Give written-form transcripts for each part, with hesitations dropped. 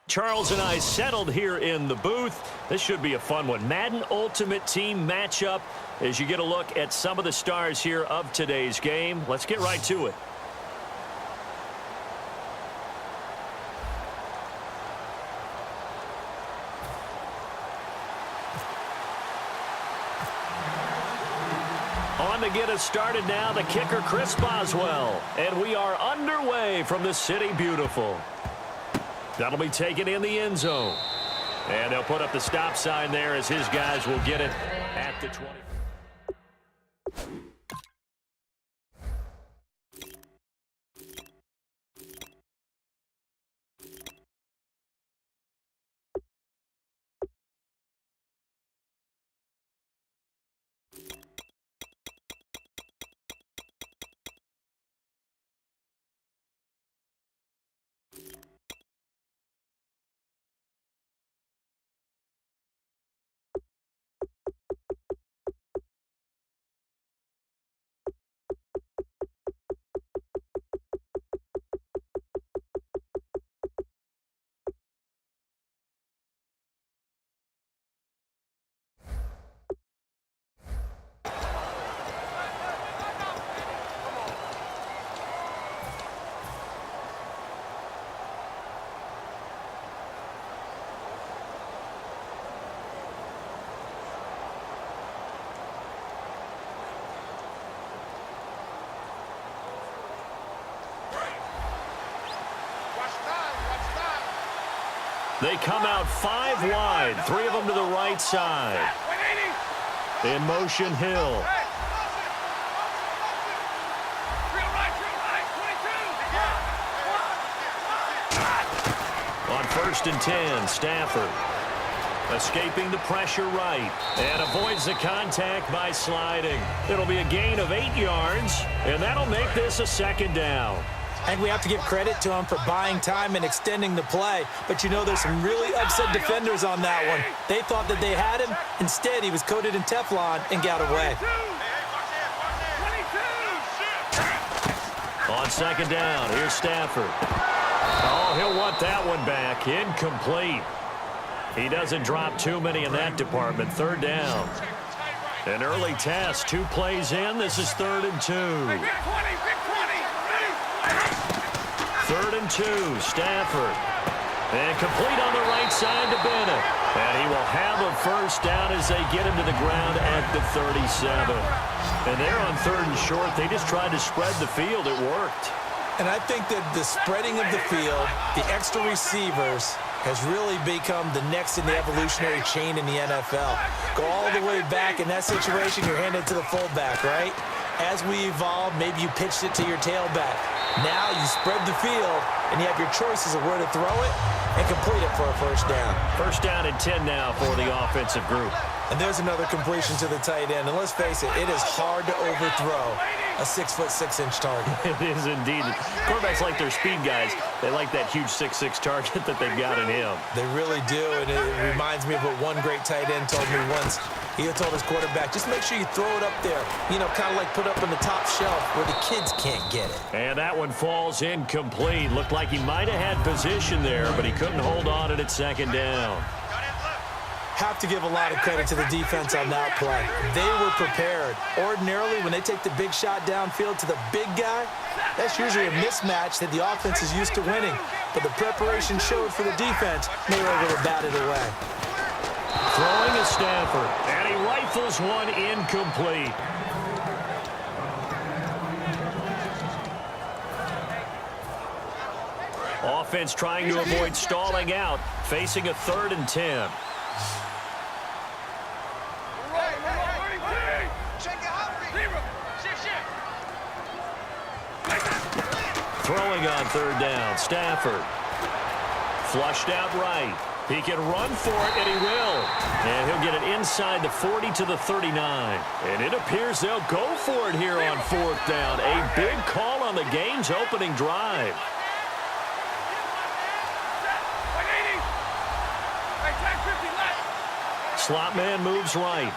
Charles and I settled here in the booth. This should be a fun one. Madden Ultimate Team matchup as you get a look at some of the stars here of today's game. Let's get right to it. On to get us started now, the kicker, Chris Boswell. And we are underway from the City Beautiful. That'll be taken in the end zone. And they'll put up the stop sign there as his guys will get it at the 20. They come out 5 wide, 3 of them to the right side. In motion, Hill. On 1st and 10, Stafford. Escaping the pressure right. And avoids the contact by sliding. It'll be a gain of 8 yards, and that'll make this a 2nd down. I think we have to give credit to him for buying time and extending the play. But you know there's some really upset defenders on that one. They thought that they had him. Instead, he was coated in Teflon and got away. On 2nd down, here's Stafford. Oh, he'll want that one back. Incomplete. He doesn't drop too many in that department. 3rd down. An early test. 2 plays in. This is 3rd and 2. 3rd and 2, Stafford. And complete on the right side to Bennett. And he will have a 1st down as they get him to the ground at the 37. And they're on 3rd and short. They just tried to spread the field. It worked. And I think that the spreading of the field, the extra receivers, has really become the next in the evolutionary chain in the NFL. Go all the way back in that situation, you're handed to the fullback, right? As we evolved, maybe you pitched it to your tailback. Now you spread the field, and you have your choices of where to throw it and complete it for a 1st down. 1st down and 10 now for the offensive group. And there's another completion to the tight end. And let's face it, it is hard to overthrow a 6'6" target. It is indeed. Quarterbacks like their speed guys. They like that huge 6'6" target that they've got in him. They really do, and it reminds me of what one great tight end told me once. He told his quarterback, just make sure you throw it up there. You know, kind of like put up on the top shelf where the kids can't get it. And that one falls incomplete. Looked like he might have had position there, but he couldn't hold on at 2nd down. Have to give a lot of credit to the defense on that play. They were prepared. Ordinarily, when they take the big shot downfield to the big guy, that's usually a mismatch that the offense is used to winning. But the preparation showed for the defense, and they were able to bat it away. Throwing is Stafford, and he rifles one incomplete. Offense trying to avoid stalling out, facing a 3rd and 10. Throwing on 3rd down, Stafford. Flushed out right. He can run for it, and he will. And he'll get it inside the 40 to the 39. And it appears they'll go for it here on 4th down. A big call on the game's opening drive. Slot man moves right.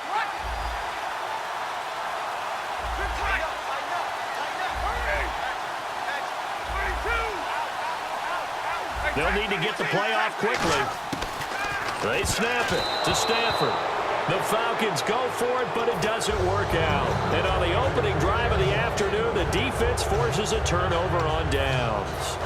They'll need to get the play off quickly. They snap it to Stafford. The Falcons go for it, but it doesn't work out. And on the opening drive of the afternoon, the defense forces a turnover on downs.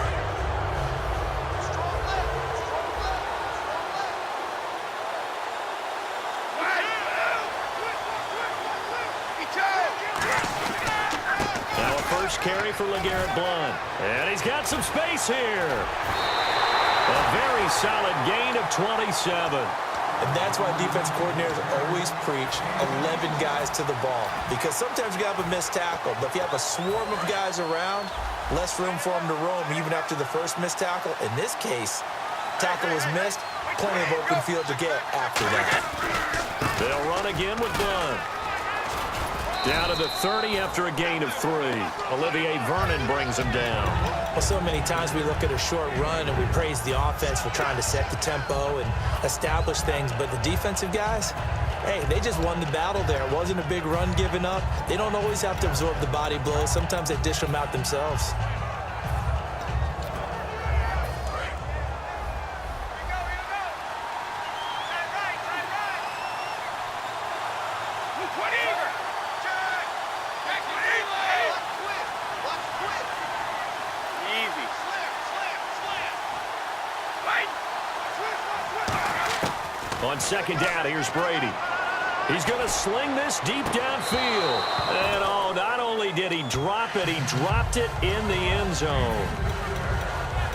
Now a first carry for LeGarrette Blount. And he's got some space here. A very solid gain of 27. And that's why defense coordinators always preach 11 guys to the ball. Because sometimes you have a missed tackle, but if you have a swarm of guys around, less room for them to roam even after the first missed tackle. In this case, tackle was missed, plenty of open field to get after that. They'll run again with Blount. Down to the 30 after a gain of 3. Olivier Vernon brings him down. Well, so many times we look at a short run and we praise the offense for trying to set the tempo and establish things, but the defensive guys, hey, they just won the battle there. It wasn't a big run given up. They don't always have to absorb the body blows. Sometimes they dish them out themselves. On second down, here's Brady. He's going to sling this deep downfield. And, oh, not only did he drop it, he dropped it in the end zone.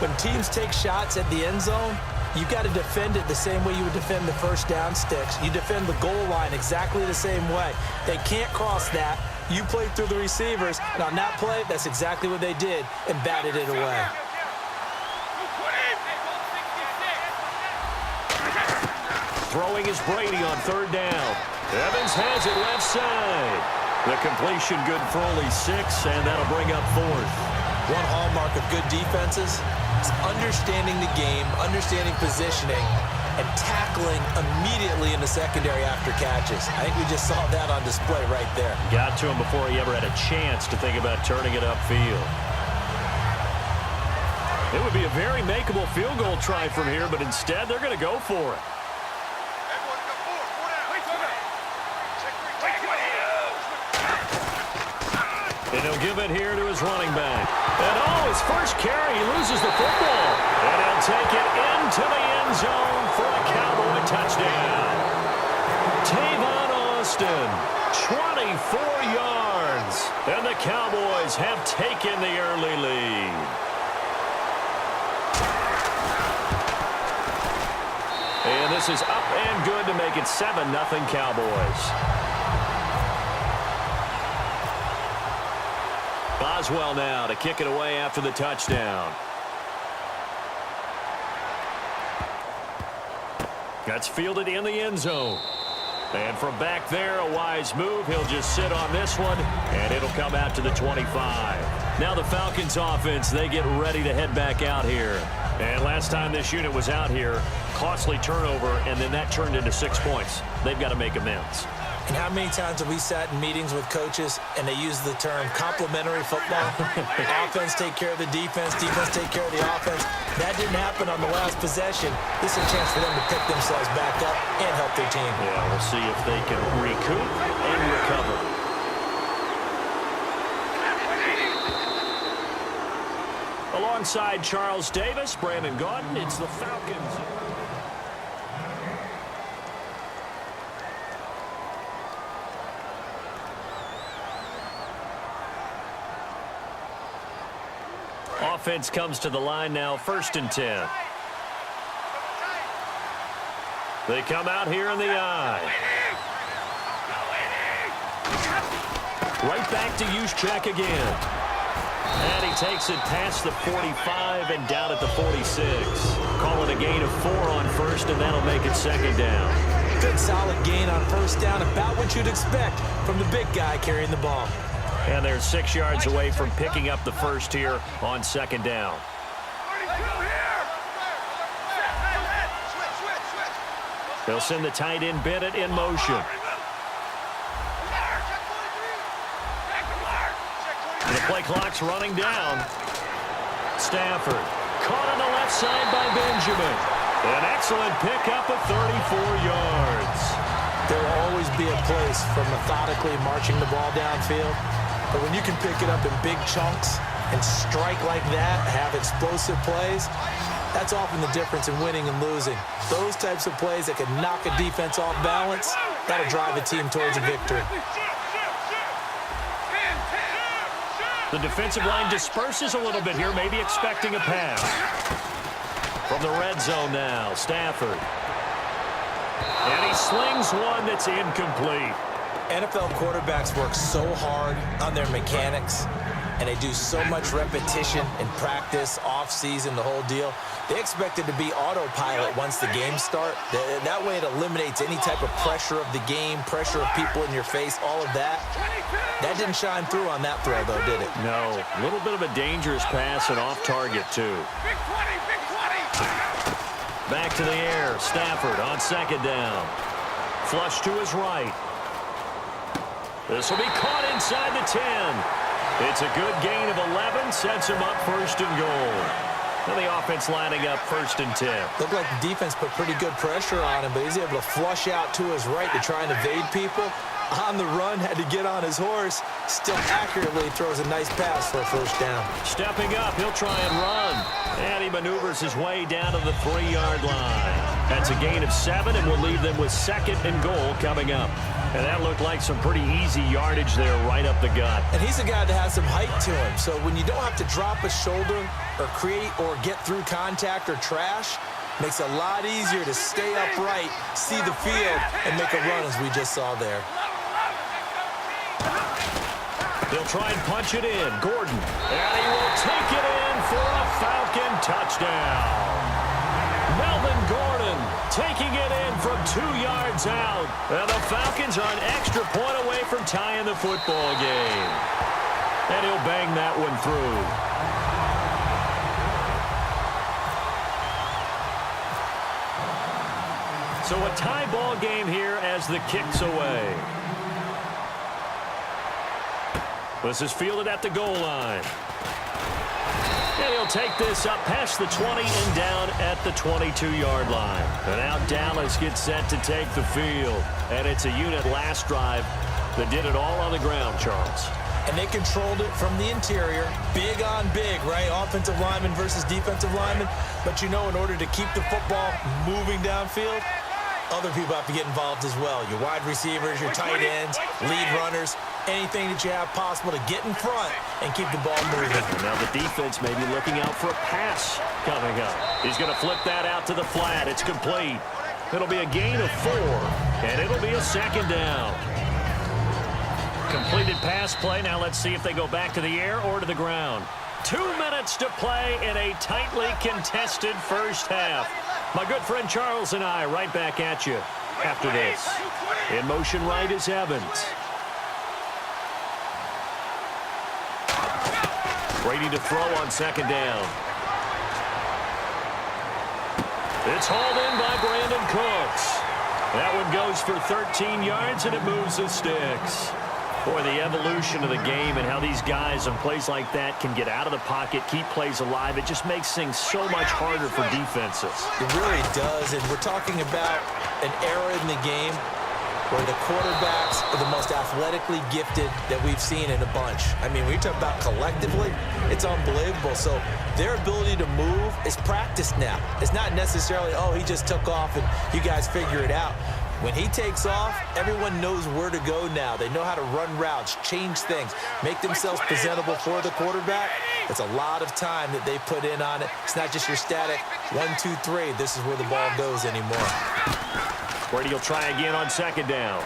When teams take shots at the end zone, you've got to defend it the same way you would defend the first down sticks. You defend the goal line exactly the same way. They can't cross that. You played through the receivers, and on that play, that's exactly what they did and batted it away. Throwing is Brady on third down. Evans has it left side. The completion good for only 6, and that'll bring up 4th. One hallmark of good defenses is understanding the game, understanding positioning, and tackling immediately in the secondary after catches. I think we just saw that on display right there. Got to him before he ever had a chance to think about turning it upfield. It would be a very makeable field goal try from here, but instead they're going to go for it. And he'll give it here to his running back. And, oh, his first carry, he loses the football. And he'll take it into the end zone for a Cowboy touchdown. Tavon Austin, 24 yards. And the Cowboys have taken the early lead. And this is up and good to make it 7-0 Cowboys. Boswell now to kick it away after the touchdown. That's fielded in the end zone. And from back there, a wise move. He'll just sit on this one, and it'll come out to the 25. Now the Falcons offense, they get ready to head back out here. And last time this unit was out here, costly turnover, and then that turned into 6 points. They've got to make amends. And how many times have we sat in meetings with coaches and they use the term complementary football? Offense take care of the defense, defense take care of the offense. That didn't happen on the last possession. This is a chance for them to pick themselves back up and help their team. Yeah, we'll see if they can recoup and recover. Alongside Charles Davis, Brandon Gaudin, it's the Falcons. Offense comes to the line now, 1st and 10. They come out here in the eye. Right back to Juszczyk again. And he takes it past the 45 and down at the 46. Call it a gain of 4 on 1st, and that'll make it 2nd down. Good solid gain on 1st down, about what you'd expect from the big guy carrying the ball. And they're 6 yards away from picking up the 1st here on 2nd down. They'll send the tight end Bennett in motion. And the play clock's running down. Stafford caught on the left offside by Benjamin. An excellent pickup of 34 yards. There will always be a place for methodically marching the ball downfield. But when you can pick it up in big chunks and strike like that, have explosive plays, that's often the difference in winning and losing. Those types of plays that can knock a defense off balance, that'll drive a team towards a victory. The defensive line disperses a little bit here, maybe expecting a pass. From the red zone now, Stafford. And he slings one that's incomplete. NFL quarterbacks work so hard on their mechanics, and they do so much repetition in practice, off-season, the whole deal. They expect it to be autopilot once the games start. That way it eliminates any type of pressure of the game, pressure of people in your face, all of that. That didn't shine through on that throw, though, did it? No. A little bit of a dangerous pass and off target, too. Back to the air. Stafford on second down. Flush to his right. This will be caught inside the 10. It's a good gain of 11. Sets him up first and goal. And the offense lining up first and 10. Looked like the defense put pretty good pressure on him, but he's able to flush out to his right to try and evade people. On the run, had to get on his horse. Still accurately throws a nice pass for a first down. Stepping up, he'll try and run. And he maneuvers his way down to the 3-yard line. That's a gain of 7, and will leave them with second and goal coming up. And that looked like some pretty easy yardage there right up the gut. And he's a guy that has some height to him. So when you don't have to drop a shoulder or create or get through contact or trash, makes it a lot easier to stay upright, see the field, and make a run as we just saw there. They'll try and punch it in. Gordon. And he will take it in for a Falcon touchdown. Melvin Gordon taking it in from 2 yards out. And the Falcons are an extra point away from tying the football game. And he'll bang that one through. So a tie ball game here as the kick's away. This is fielded at the goal line. And he'll take this up past the 20 and down at the 22-yard line. And now Dallas gets set to take the field. And it's a unit last drive that did it all on the ground, Charles. And they controlled it from the interior. Big on big, right? Offensive lineman versus defensive lineman. But you know, in order to keep the football moving downfield, other people have to get involved as well. Your wide receivers, your tight ends, lead runners, anything that you have possible to get in front and keep the ball moving. And now the defense may be looking out for a pass coming up. He's going to flip that out to the flat. It's complete. It'll be a gain of 4, and it'll be a second down. Completed pass play. Now let's see if they go back to the air or to the ground. 2 minutes to play in a tightly contested first half. My good friend Charles and I right back at you after this. In motion right is Evans. Ready to throw on second down. It's hauled in by Brandon Cooks. That one goes for 13 yards, and it moves the sticks. Boy, the evolution of the game and how these guys on plays like that can get out of the pocket, keep plays alive, it just makes things so much harder for defenses. It really does, and we're talking about an era in the game where the quarterbacks are the most athletically gifted that we've seen in a bunch. I mean, when you talk about collectively, it's unbelievable. So their ability to move is practiced now. It's not necessarily, oh, he just took off and you guys figure it out. When he takes off, everyone knows where to go now. They know how to run routes, change things, make themselves presentable for the quarterback. It's a lot of time that they put in on it. It's not just your static 1, 2, 3. This is where the ball goes anymore. Brady will try again on second down.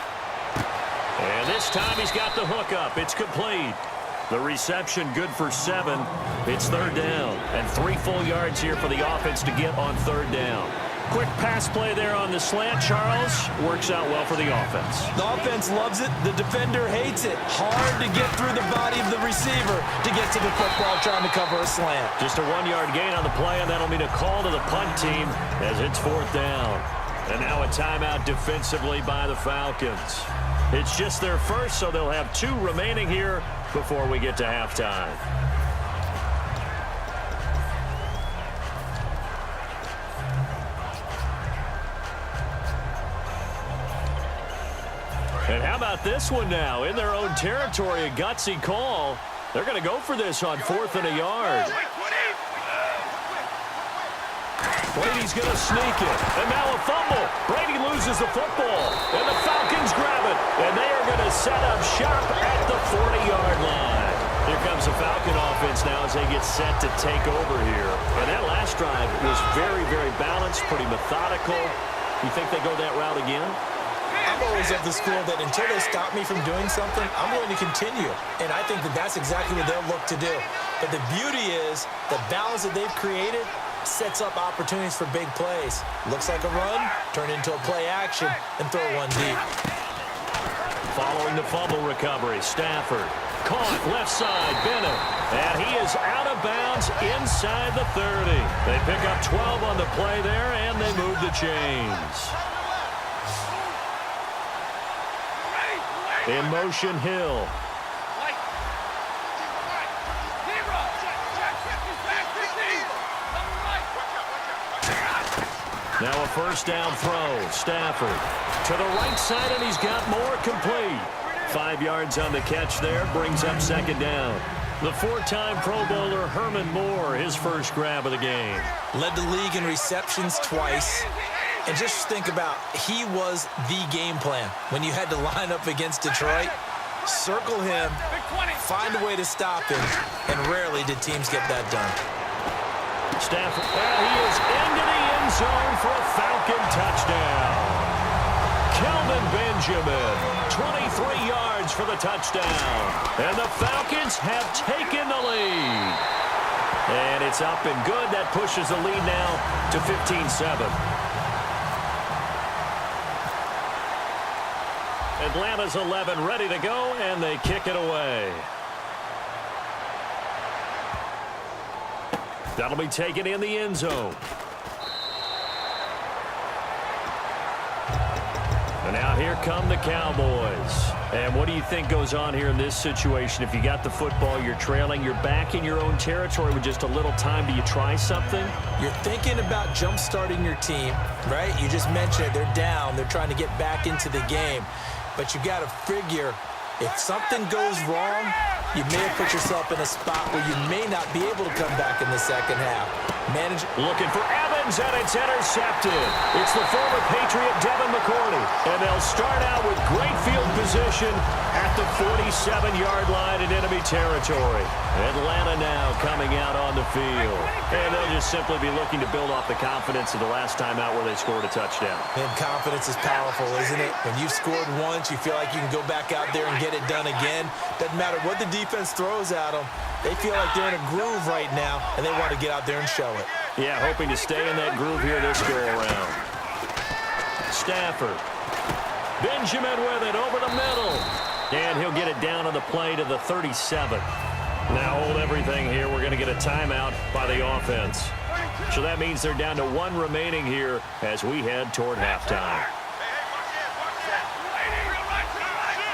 And this time he's got the hook up. It's complete. The reception good for 7. It's third down. And 3 full yards here for the offense to get on third down. Quick pass play there on the slant, Charles. Works out well for the offense. The offense loves it. The defender hates it. Hard to get through the body of the receiver to get to the football trying to cover a slant. Just a 1-yard gain on the play, and that'll mean a call to the punt team as it's fourth down. And now a timeout defensively by the Falcons. It's just their first, so they'll have 2 remaining here before we get to halftime. And how about this one now? In their own territory, a gutsy call. They're going to go for this on 4th and a yard. Brady's going to sneak it. And now a fumble. Brady loses the football. And the Falcons grab it. And they are going to set up shop at the 40-yard line. Here comes the Falcon offense now as they get set to take over here. And that last drive was very, very balanced, pretty methodical. You think they go that route again? I'm always of the school that until they stop me from doing something, I'm going to continue. And I think that that's exactly what they'll look to do. But the beauty is the balance that they've created sets up opportunities for big plays. Looks like a run, turn into a play action, and throw one deep. Following the fumble recovery, Stafford. Caught left side, Bennett. And he is out of bounds inside the 30. They pick up 12 on the play there, and they move the chains. In motion, Hill. Now a first down throw. Stafford to the right side, and he's got more, complete. 5 yards on the catch there, brings up second down. The 4-time Pro Bowler Herman Moore, his first grab of the game. Led the league in receptions twice. And just think about, he was the game plan. When you had to line up against Detroit, circle him, find a way to stop him, and rarely did teams get that done. Stafford, he is into the end zone for a Falcon touchdown. Kelvin Benjamin, 23 yards for the touchdown. And the Falcons have taken the lead. And it's up and good. That pushes the lead now to 15-7. Atlanta's 11 ready to go, and they kick it away. That'll be taken in the end zone. And now here come the Cowboys. And what do you think goes on here in this situation? If you got the football, you're trailing, you're back in your own territory with just a little time. Do you try something? You're thinking about jump-starting your team, right? You just mentioned it. They're down. They're trying to get back into the game. But you got to figure, if something goes wrong, you may have put yourself in a spot where you may not be able to come back in the second half. Looking for Evans, and it's intercepted. It's the former Patriot Devin McCourty. And they'll start out with great field position at the 47-yard line in enemy territory. Atlanta now coming out on the field. And they'll just simply be looking to build off the confidence of the last time out where they scored a touchdown. And confidence is powerful, isn't it? When you've scored once, you feel like you can go back out there and get it done again. Doesn't matter what the defense throws at them. They feel like they're in a groove right now, and they want to get out there and show it. Yeah, hoping to stay in that groove here this go-around. Stafford. Benjamin with it over the middle. And he'll get it down on the play to the 37. Now hold everything here. We're going to get a timeout by the offense. So that means they're down to 1 remaining here as we head toward halftime.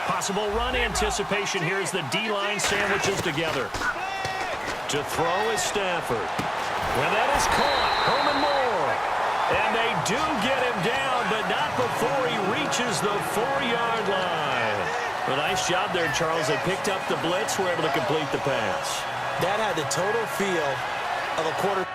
Possible run anticipation here as the D-line sandwiches together. To throw is Stafford. And that is caught. Herman Moore. And they do get him down, but not before he reaches the 4-yard line. A nice job there, Charles. They picked up the blitz, were able to complete the pass. That had the total feel of a quarterback